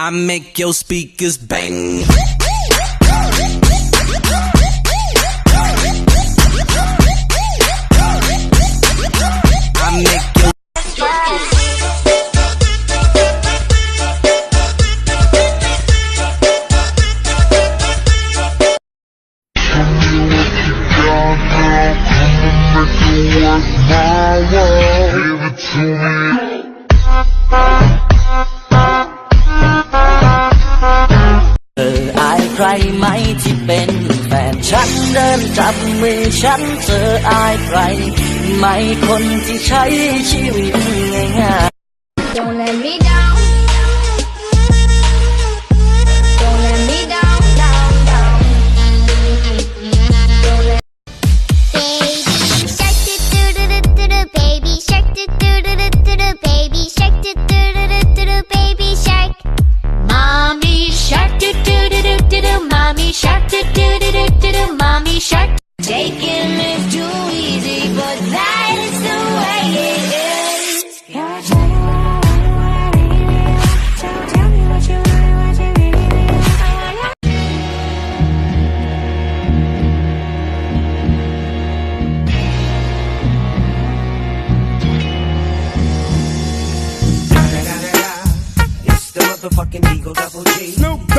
I make your speakers bang. I make yourอายใครไหมที่เป็นแฟนฉันเดินจับมือฉันเธออายใครไหมคนที่ใช้ชีวิตง่ายๆ Don't let me down. Don't let me down, down, down. Don't let Baby shark do do do do do do, baby shark do do do do do do, baby shark do do do do do do, baby shark. Mommy shark do do do do do do, mommy shark do do do do do do, mommy shark. Taking it too easy, but that is the way it is. It's the motherfucking Eagle Double G. Snoop.